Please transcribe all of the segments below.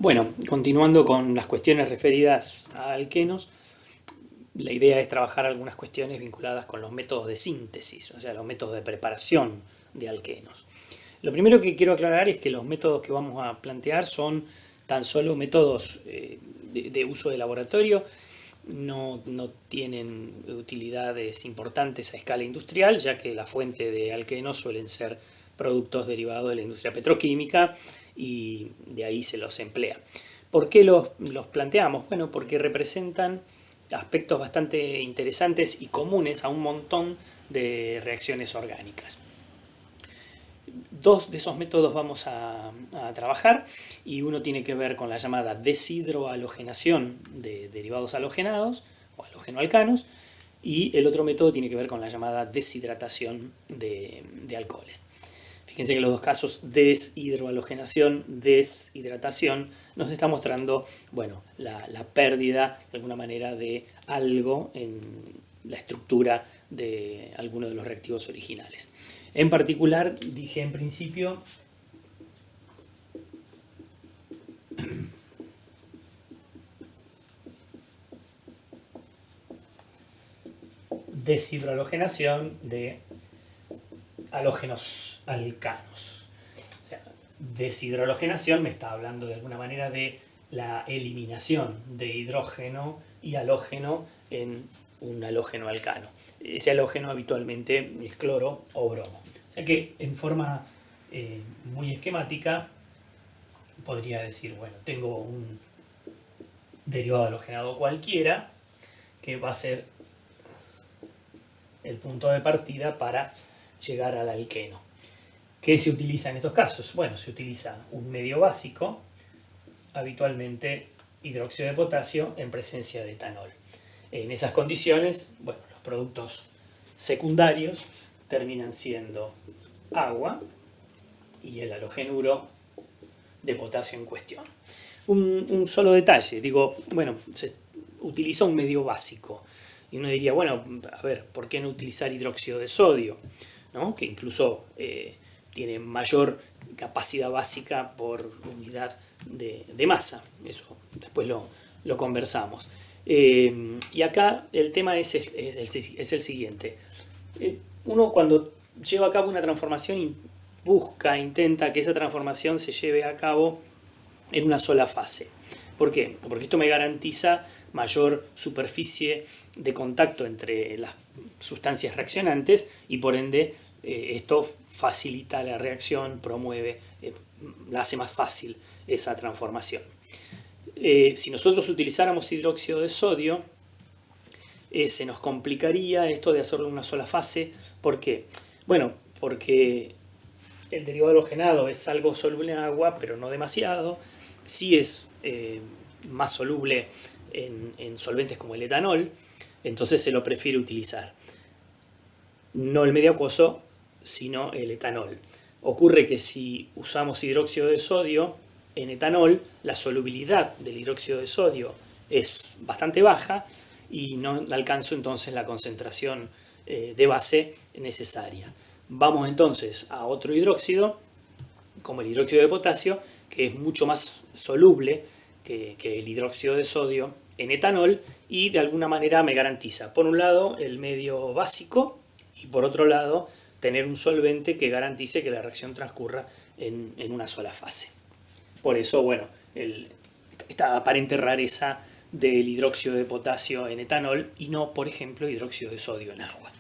Bueno, continuando con las cuestiones referidas a alquenos, la idea es trabajar algunas cuestiones vinculadas con los métodos de síntesis, o sea, los métodos de preparación de alquenos. Lo primero que quiero aclarar es que los métodos que vamos a plantear son tan solo métodos de uso de laboratorio, no tienen utilidades importantes a escala industrial, ya que la fuente de alquenos suelen ser productos derivados de la industria petroquímica y de ahí se los emplea. ¿Por qué los planteamos? Bueno, porque representan aspectos bastante interesantes y comunes a un montón de reacciones orgánicas. Dos de esos métodos vamos a trabajar y uno tiene que ver con la llamada deshidrohalogenación de derivados halogenados o halogenoalcanos y el otro método tiene que ver con la llamada deshidratación de alcoholes. Fíjense que en los dos casos, deshidrohalogenación, deshidratación, nos está mostrando, bueno, la pérdida de alguna manera de algo en la estructura de alguno de los reactivos originales. En particular, dije en principio, deshidrohalogenación de halógenos alcanos. O sea, deshidrohalogenación me está hablando de alguna manera de la eliminación de hidrógeno y halógeno en un halógeno alcano. Ese halógeno habitualmente es cloro o bromo. O sea que en forma muy esquemática podría decir, bueno, tengo un derivado halogenado cualquiera que va a ser el punto de partida para llegar al alqueno. ¿Qué se utiliza en estos casos? Bueno, se utiliza un medio básico, habitualmente hidróxido de potasio en presencia de etanol. En esas condiciones, bueno, los productos secundarios terminan siendo agua y el halogenuro de potasio en cuestión. Un solo detalle, digo, bueno, se utiliza un medio básico. Y uno diría, bueno, a ver, ¿por qué no utilizar hidróxido de sodio? ¿No? Que incluso tiene mayor capacidad básica por unidad de masa. Eso después lo conversamos. Y acá el tema es el siguiente. Uno cuando lleva a cabo una transformación intenta que esa transformación se lleve a cabo en una sola fase. ¿Por qué? Porque esto me garantiza mayor superficie de contacto entre las sustancias reaccionantes y por ende esto facilita la reacción, promueve, la hace más fácil esa transformación. Si nosotros utilizáramos hidróxido de sodio, se nos complicaría esto de hacerlo en una sola fase. ¿Por qué? Bueno, porque el derivado halogenado es algo soluble en agua, pero no demasiado. Sí es más soluble en solventes como el etanol, entonces se lo prefiere utilizar. No el medio acuoso, sino el etanol. Ocurre que si usamos hidróxido de sodio en etanol, la solubilidad del hidróxido de sodio es bastante baja y no alcanzo entonces la concentración de base necesaria. Vamos entonces a otro hidróxido, como el hidróxido de potasio, que es mucho más soluble que el hidróxido de sodio en etanol y de alguna manera me garantiza, por un lado, el medio básico y por otro lado, tener un solvente que garantice que la reacción transcurra en una sola fase. Por eso, bueno, esta aparente rareza del hidróxido de potasio en etanol y no, por ejemplo, hidróxido de sodio en agua.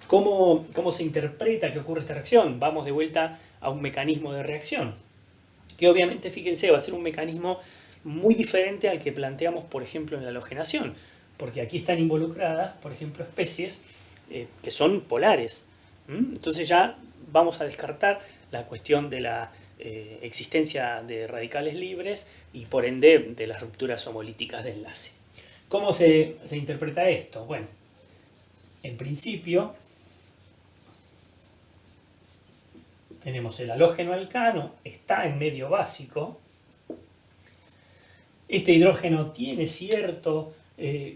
¿Cómo se interpreta que ocurre esta reacción? Vamos de vuelta a un mecanismo de reacción, que obviamente, fíjense, va a ser un mecanismo muy diferente al que planteamos, por ejemplo, en la halogenación, porque aquí están involucradas, por ejemplo, especies que son polares. Entonces ya vamos a descartar la cuestión de la existencia de radicales libres y por ende de las rupturas homolíticas de enlace. ¿Cómo se interpreta esto? Bueno, en principio tenemos el halógeno alcano, está en medio básico. Este hidrógeno tiene cierto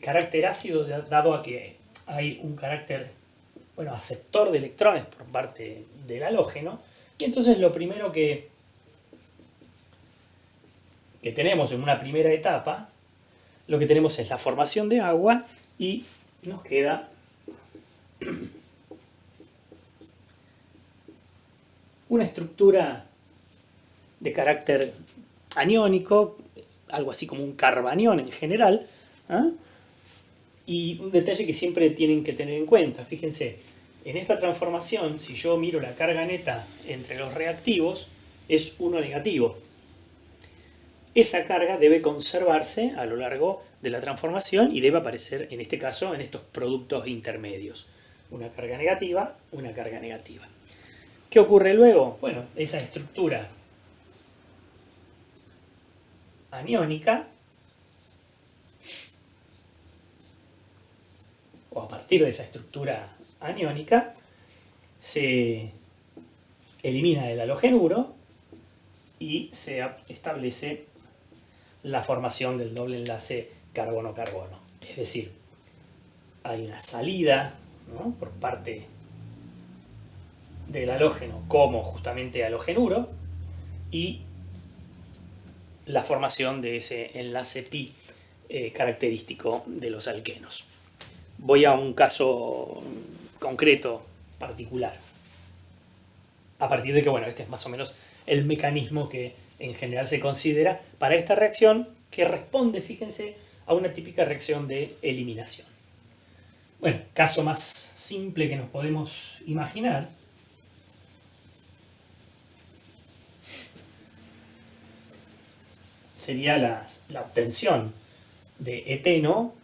carácter ácido dado a que hay un carácter aceptor de electrones por parte del halógeno. Y entonces lo primero que que tenemos en una primera etapa, lo que tenemos es la formación de agua y nos queda una estructura de carácter aniónico, algo así como un carbanión en general, ¿ah? Y un detalle que siempre tienen que tener en cuenta, fíjense, en esta transformación, si yo miro la carga neta entre los reactivos, es 1 negativo. Esa carga debe conservarse a lo largo de la transformación y debe aparecer, en este caso, en estos productos intermedios. Una carga negativa, una carga negativa. ¿Qué ocurre luego? Bueno, esa estructura aniónica, o a partir de esa estructura aniónica, se elimina el halogenuro y se establece la formación del doble enlace carbono-carbono. Es decir, hay una salida, ¿no?, por parte del halógeno como justamente halogenuro y la formación de ese enlace pi característico de los alquenos. Voy a un caso concreto, particular, a partir de que, bueno, este es más o menos el mecanismo que en general se considera para esta reacción, que responde, fíjense, a una típica reacción de eliminación. Bueno, caso más simple que nos podemos imaginar, sería la obtención de eteno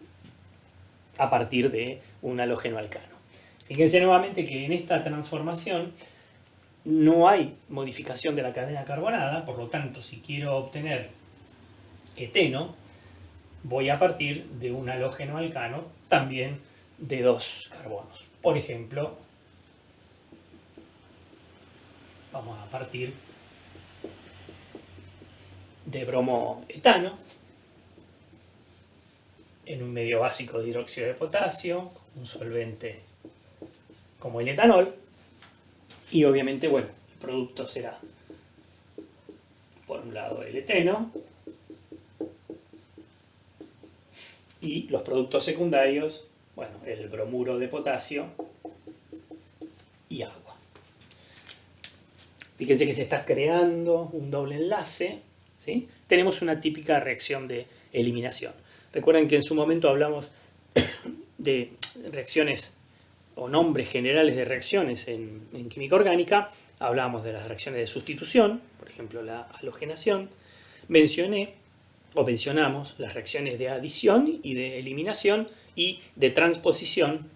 a partir de un halógeno alcano. Fíjense nuevamente que en esta transformación no hay modificación de la cadena carbonada, por lo tanto, si quiero obtener eteno, voy a partir de un halógeno alcano también de 2 carbonos. Por ejemplo, vamos a partir de bromoetano en un medio básico de hidróxido de potasio, un solvente como el etanol, y obviamente, bueno, el producto será, por un lado, el eteno, y los productos secundarios, bueno, el bromuro de potasio y agua. Fíjense que se está creando un doble enlace, ¿sí? Tenemos una típica reacción de eliminación. Recuerden que en su momento hablamos de reacciones o nombres generales de reacciones en química orgánica. Hablábamos de las reacciones de sustitución, por ejemplo la halogenación. Mencionamos las reacciones de adición y de eliminación y de transposición,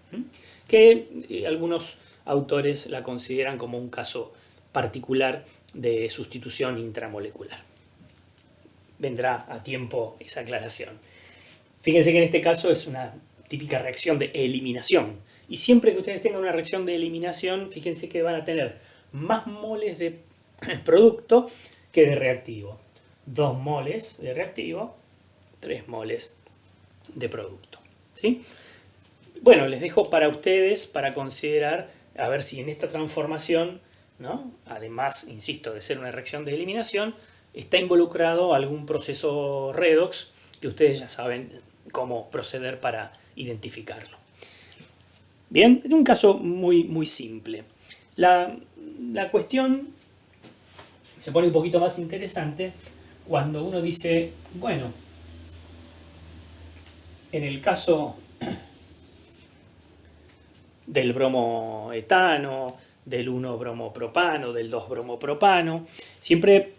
que algunos autores la consideran como un caso particular de sustitución intramolecular. Vendrá a tiempo esa aclaración. Fíjense que en este caso es una típica reacción de eliminación. Y siempre que ustedes tengan una reacción de eliminación, fíjense que van a tener más moles de producto que de reactivo. 2 moles de reactivo, 3 moles de producto, ¿sí? Bueno, les dejo para ustedes, para considerar, a ver si en esta transformación, ¿no?, además, insisto, de ser una reacción de eliminación, está involucrado algún proceso redox, que ustedes ya saben cómo proceder para identificarlo. Bien, es un caso muy, muy simple. La cuestión se pone un poquito más interesante cuando uno dice, bueno, en el caso del bromoetano, del 1-bromopropano, del 2-bromopropano, siempre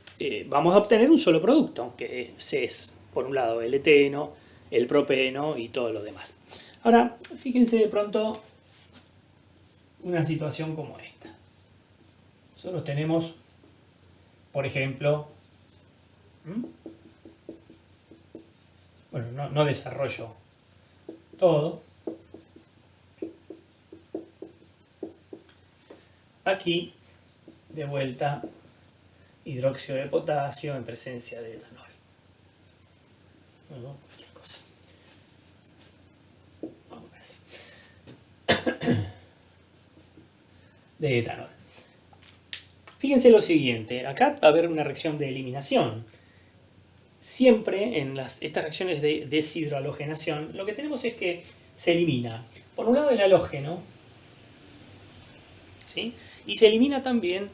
vamos a obtener un solo producto, que es, por un lado, el eteno, el propeno y todo lo demás. Ahora, fíjense de pronto una situación como esta. Nosotros tenemos, por ejemplo, bueno, no desarrollo todo. Aquí, de vuelta, hidróxido de potasio en presencia de etanol. No, cualquier cosa. Vamos a ver así. De etanol. Fíjense lo siguiente, acá va a haber una reacción de eliminación. siempre en estas reacciones de deshidrohalogenación, lo que tenemos es que se elimina, por un lado, el halógeno, ¿sí? Y se elimina también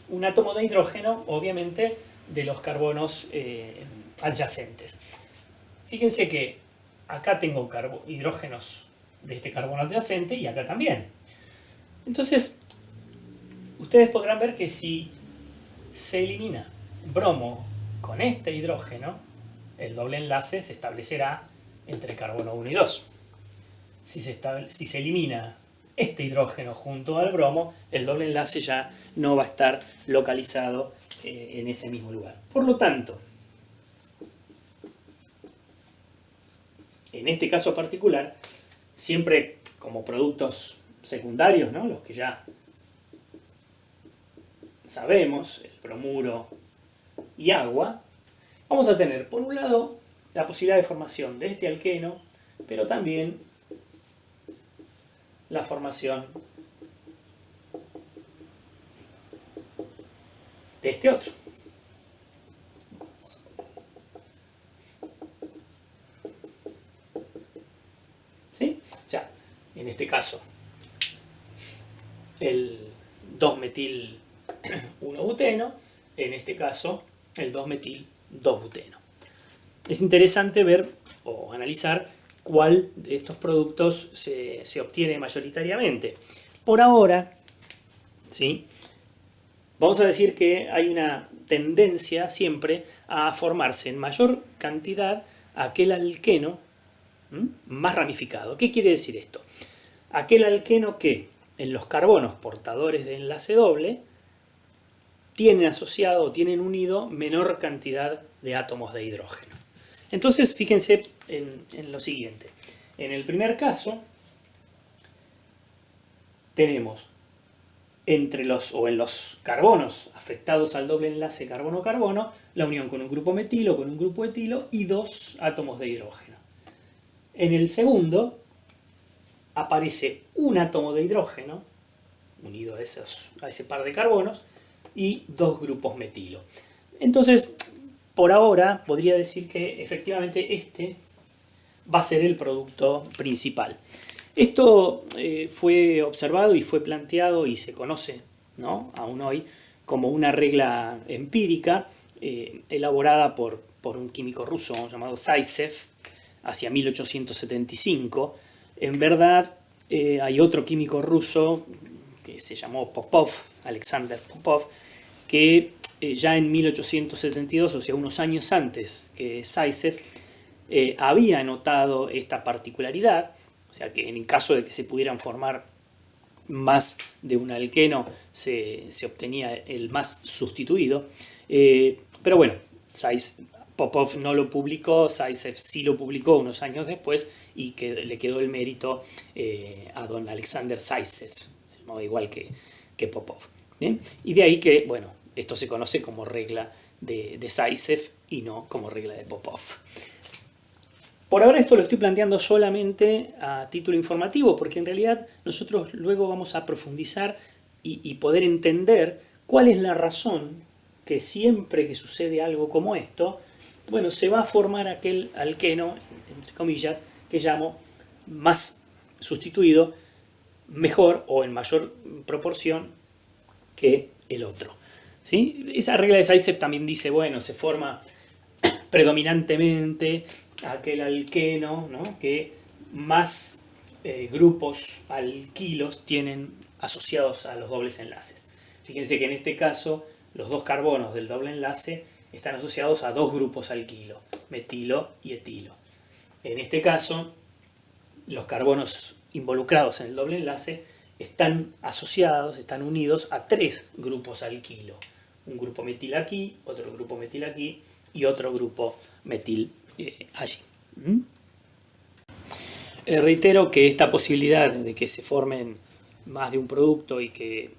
un átomo de hidrógeno, obviamente, de los carbonos adyacentes. Fíjense que acá tengo hidrógenos de este carbono adyacente y acá también. Entonces, ustedes podrán ver que si se elimina bromo con este hidrógeno, el doble enlace se establecerá entre carbono 1 y 2. Si se elimina este hidrógeno junto al bromo, el doble enlace ya no va a estar localizado en ese mismo lugar. Por lo tanto, en este caso particular, siempre como productos secundarios, ¿no? Los que ya sabemos, el bromuro y agua, vamos a tener por un lado la posibilidad de formación de este alqueno, pero también la formación de este otro. ¿Sí? O sea, en este caso, el 2-metil-1-buteno, en este caso, el 2-metil-2-buteno. Es interesante ver o analizar cuál de estos productos se obtiene mayoritariamente. Por ahora, ¿sí? Vamos a decir que hay una tendencia siempre a formarse en mayor cantidad aquel alqueno más ramificado. ¿Qué quiere decir esto? Aquel alqueno que en los carbonos portadores de enlace doble tienen asociado o tienen unido menor cantidad de átomos de hidrógeno. Entonces, fíjense en lo siguiente. En el primer caso, tenemos en los carbonos afectados al doble enlace carbono-carbono, la unión con un grupo metilo, con un grupo etilo y 2 átomos de hidrógeno. En el segundo, aparece un átomo de hidrógeno, unido a ese par de carbonos, y 2 grupos metilo. Entonces, por ahora, podría decir que efectivamente este va a ser el producto principal. Esto fue observado y fue planteado y se conoce, ¿no?, aún hoy como una regla empírica elaborada por un químico ruso llamado Zaitsev hacia 1875. En verdad, hay otro químico ruso que se llamó Popov, Alexander Popov, que ya en 1872, o sea, unos años antes que Zaitsev, había notado esta particularidad, o sea, que en caso de que se pudieran formar más de un alqueno, se obtenía el más sustituido. Pero bueno, Popov no lo publicó, Zaitsev sí lo publicó unos años después y le quedó el mérito a don Alexander Zaitsev, se llamaba igual que Popov. ¿Bien? Y de ahí que, bueno, esto se conoce como regla de Zaitsev y no como regla de Popov. Por ahora esto lo estoy planteando solamente a título informativo, porque en realidad nosotros luego vamos a profundizar y poder entender cuál es la razón que siempre que sucede algo como esto, bueno, se va a formar aquel alqueno, entre comillas, que llamo más sustituido, mejor o en mayor proporción que el otro. ¿Sí? Esa regla de Zaitsev también dice, bueno, se forma predominantemente aquel alqueno, ¿no?, que más grupos alquilos tienen asociados a los dobles enlaces. Fíjense que en este caso los 2 carbonos del doble enlace están asociados a 2 grupos alquilo, metilo y etilo. En este caso, los carbonos involucrados en el doble enlace están asociados, están unidos a 3 grupos alquilo. Un grupo metil aquí, otro grupo metil aquí y otro grupo metil allí. Reitero que esta posibilidad de que se formen más de un producto y que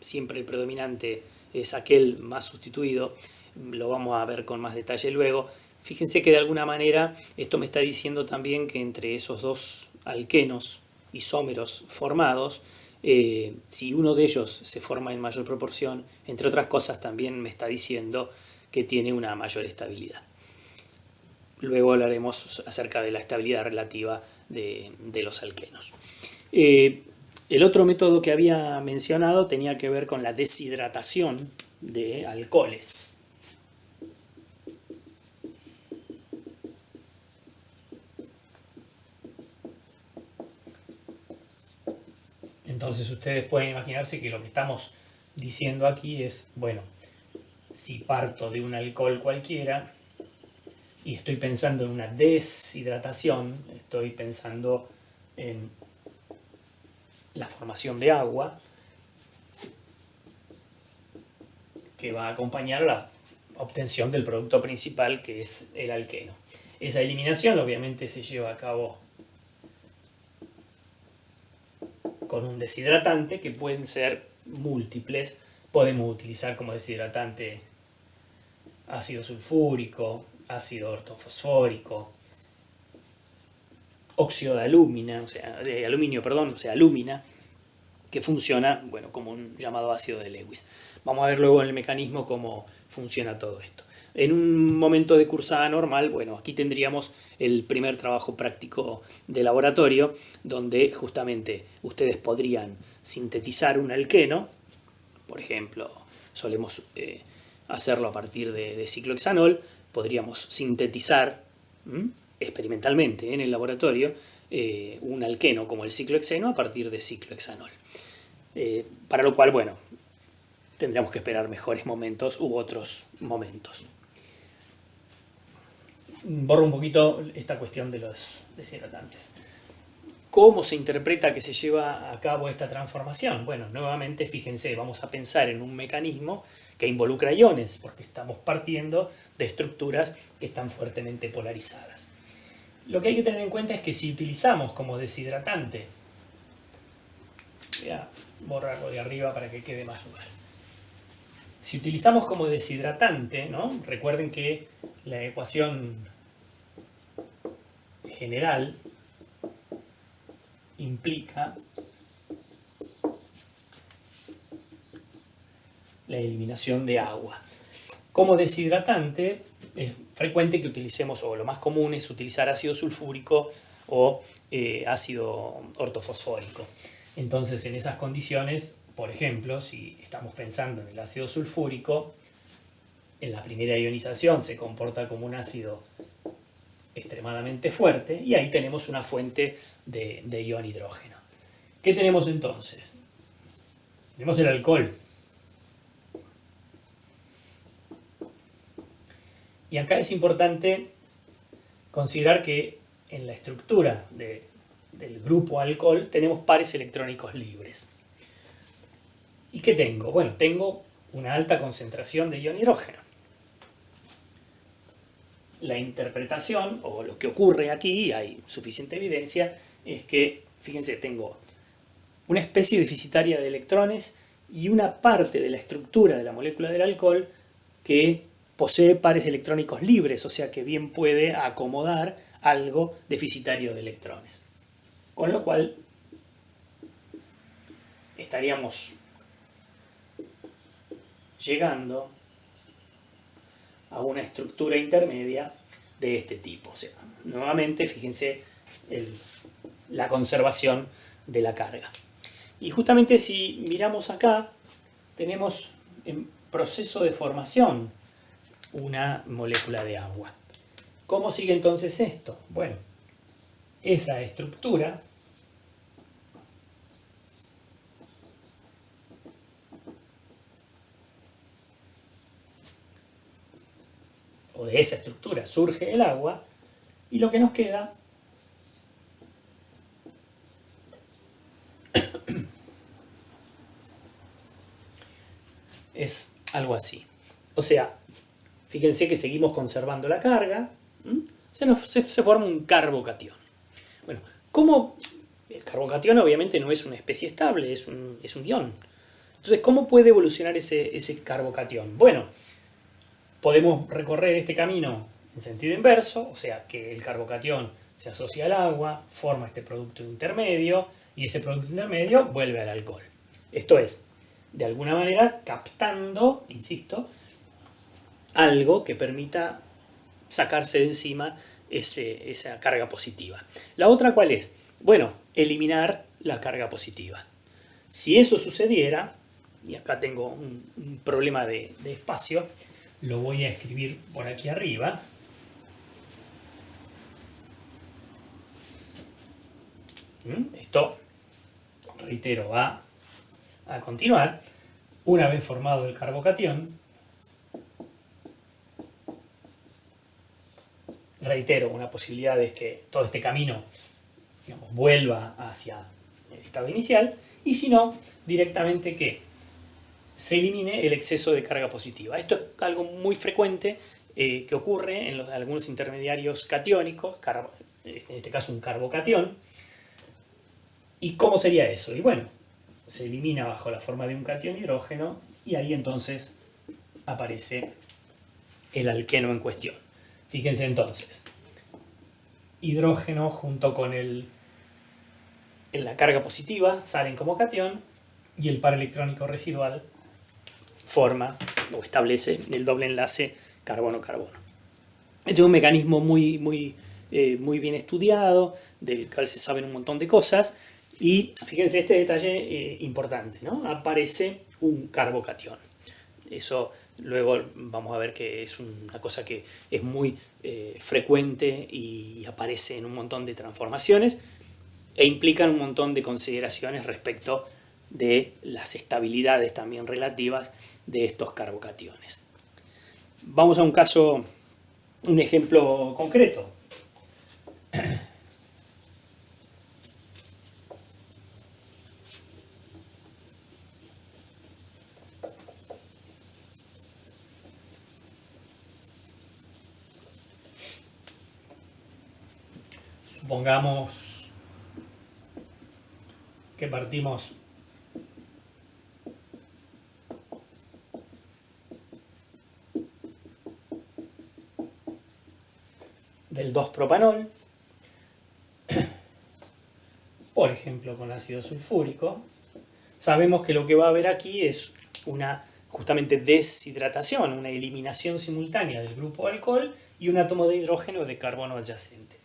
siempre el predominante es aquel más sustituido, lo vamos a ver con más detalle luego. Fíjense que de alguna manera esto me está diciendo también que entre esos 2 alquenos isómeros formados, si uno de ellos se forma en mayor proporción, entre otras cosas también me está diciendo que tiene una mayor estabilidad. luego hablaremos acerca de la estabilidad relativa de los alquenos. El otro método que había mencionado tenía que ver con la deshidratación de alcoholes. Entonces ustedes pueden imaginarse que lo que estamos diciendo aquí es, bueno, si parto de un alcohol cualquiera y estoy pensando en una deshidratación, estoy pensando en la formación de agua que va a acompañar a la obtención del producto principal, que es el alqueno. Esa eliminación obviamente se lleva a cabo con un deshidratante, que pueden ser múltiples. Podemos utilizar como deshidratante ácido sulfúrico, ácido ortofosfórico, óxido de alumina, de aluminio, perdón, alúmina, que funciona, bueno, como un llamado ácido de Lewis. Vamos a ver luego en el mecanismo cómo funciona todo esto. En un momento de cursada normal, bueno, aquí tendríamos el primer trabajo práctico de laboratorio, donde justamente ustedes podrían sintetizar un alqueno. Por ejemplo, solemos hacerlo a partir de ciclohexanol. Podríamos sintetizar experimentalmente en el laboratorio un alqueno como el ciclohexeno a partir de ciclohexanol. Para lo cual, bueno, tendríamos que esperar mejores momentos u otros momentos. Borro un poquito esta cuestión de los deshidratantes. ¿Cómo se interpreta que se lleva a cabo esta transformación? Bueno, nuevamente, fíjense, vamos a pensar en un mecanismo que involucra iones, porque estamos partiendo de estructuras que están fuertemente polarizadas. Lo que hay que tener en cuenta es que si utilizamos como deshidratante, voy a borrarlo de arriba para que quede más lugar. Si utilizamos como deshidratante, ¿no? Recuerden que la ecuación general implica la eliminación de agua. Como deshidratante es frecuente que utilicemos, o lo más común es utilizar ácido sulfúrico o ácido ortofosfórico. Entonces, en esas condiciones, por ejemplo, si estamos pensando en el ácido sulfúrico, en la primera ionización se comporta como un ácido extremadamente fuerte y ahí tenemos una fuente de ion hidrógeno. ¿Qué tenemos entonces? Tenemos el alcohol. Y acá es importante considerar que en la estructura del grupo alcohol tenemos pares electrónicos libres. ¿Y qué tengo? Bueno, tengo una alta concentración de ion hidrógeno. La interpretación, o lo que ocurre aquí, hay suficiente evidencia, es que, fíjense, tengo una especie deficitaria de electrones y una parte de la estructura de la molécula del alcohol que posee pares electrónicos libres, o sea que bien puede acomodar algo deficitario de electrones. Con lo cual estaríamos llegando a una estructura intermedia de este tipo. O sea, nuevamente, fíjense la conservación de la carga. Y justamente si miramos acá, tenemos en proceso de formación una molécula de agua. ¿Cómo sigue entonces esto? Bueno, esa estructura o de esa estructura surge el agua y lo que nos queda es algo así. O sea, fíjense que seguimos conservando la carga, se forma un carbocatión. Bueno, ¿cómo? El carbocatión obviamente no es una especie estable, es un ion. Entonces, ¿cómo puede evolucionar ese carbocatión? Bueno, podemos recorrer este camino en sentido inverso, o sea, que el carbocatión se asocia al agua, forma este producto intermedio, y ese producto intermedio vuelve al alcohol. Esto es, de alguna manera, captando, insisto, algo que permita sacarse de encima esa carga positiva. La otra, ¿cuál es? Bueno, eliminar la carga positiva. Si eso sucediera, y acá tengo un problema de espacio, lo voy a escribir por aquí arriba. Esto, reitero, va a continuar. Una vez formado el carbocatión, reitero, una posibilidad es que todo este camino, digamos, vuelva hacia el estado inicial, y si no, directamente que se elimine el exceso de carga positiva. Esto es algo muy frecuente que ocurre en algunos intermediarios catiónicos, en este caso un carbocatión. ¿Y cómo sería eso? Y bueno, se elimina bajo la forma de un catión hidrógeno y ahí entonces aparece el alqueno en cuestión. Fíjense entonces, hidrógeno junto con la carga positiva salen como catión y el par electrónico residual forma o establece el doble enlace carbono-carbono. Este es un mecanismo muy bien estudiado, del cual se saben un montón de cosas, y fíjense este detalle importante, ¿no? Aparece un carbocatión. Eso luego vamos a ver que es una cosa que es muy frecuente y aparece en un montón de transformaciones e implican un montón de consideraciones respecto de las estabilidades también relativas de estos carbocationes. Vamos a un caso, un ejemplo concreto. Supongamos que partimos del 2-propanol, por ejemplo con ácido sulfúrico. Sabemos que lo que va a haber aquí es una justamente deshidratación, una eliminación simultánea del grupo alcohol y un átomo de hidrógeno de carbono adyacente.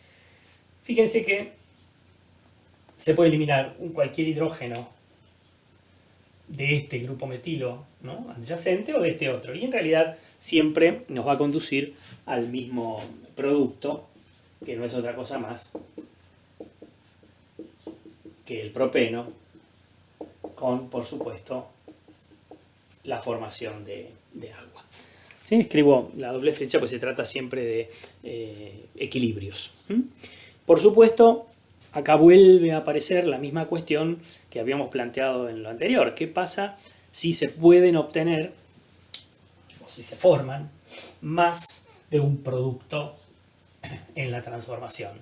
Fíjense que se puede eliminar cualquier hidrógeno de este grupo metilo, ¿no?, adyacente, o de este otro, y en realidad siempre nos va a conducir al mismo producto, que no es otra cosa más que el propeno, con, por supuesto, la formación de agua. ¿Sí? Escribo la doble flecha porque se trata siempre de equilibrios. Por supuesto, acá vuelve a aparecer la misma cuestión que habíamos planteado en lo anterior. ¿Qué pasa si se pueden obtener, o si se forman, más de un producto en la transformación?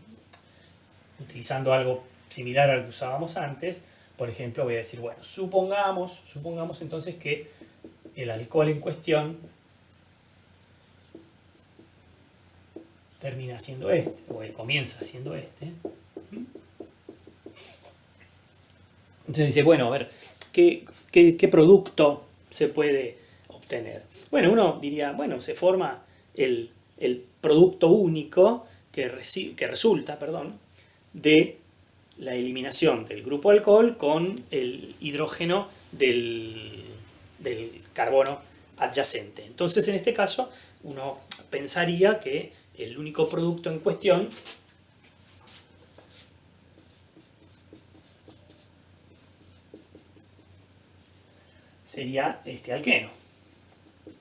Utilizando algo similar al que usábamos antes, por ejemplo, voy a decir, bueno, supongamos entonces que el alcohol en cuestión termina siendo este, o comienza siendo este. Entonces dice, bueno, a ver, ¿qué producto se puede obtener? Bueno, uno diría, bueno, se forma el producto único que resulta de la eliminación del grupo alcohol con el hidrógeno del carbono adyacente. Entonces, en este caso, uno pensaría que el único producto en cuestión sería este alqueno.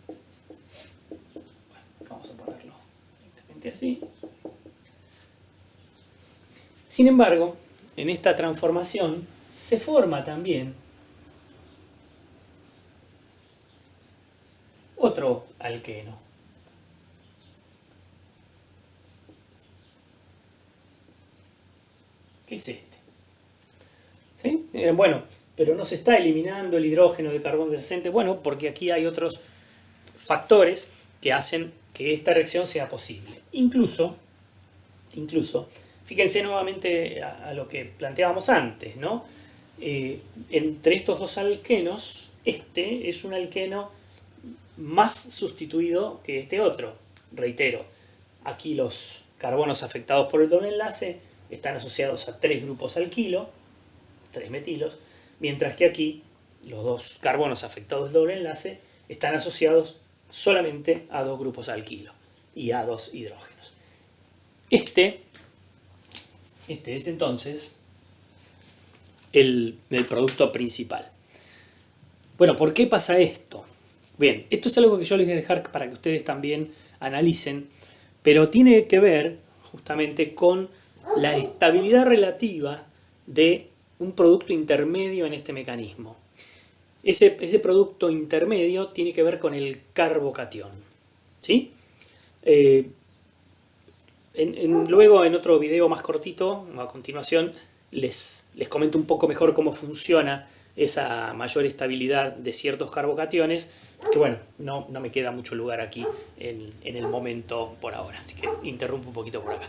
Bueno, vamos a ponerlo directamente así. Sin embargo, en esta transformación se forma también otro alqueno. ¿Qué es este? ¿Sí? Bueno, pero no se está eliminando el hidrógeno de carbono adyacente. Bueno, porque aquí hay otros factores que hacen que esta reacción sea posible. Incluso, fíjense nuevamente a lo que planteábamos antes, ¿no? Entre estos dos alquenos, este es un alqueno más sustituido que este otro. Reitero, Aquí los carbonos afectados por el doble enlace están asociados a 3 grupos alquilo, 3 metilos, mientras que aquí los 2 carbonos afectados del doble enlace están asociados solamente a 2 grupos alquilo y a 2 hidrógenos. Este es entonces el producto principal. Bueno, ¿por qué pasa esto? Bien, esto es algo que yo les voy a dejar para que ustedes también analicen, pero tiene que ver justamente con la estabilidad relativa de un producto intermedio en este mecanismo. Ese producto intermedio tiene que ver con el carbocatión, ¿sí? Luego en otro video más cortito, a continuación, les comento un poco mejor cómo funciona esa mayor estabilidad de ciertos carbocationes, que bueno, no me queda mucho lugar aquí en el momento por ahora, así que interrumpo un poquito por acá.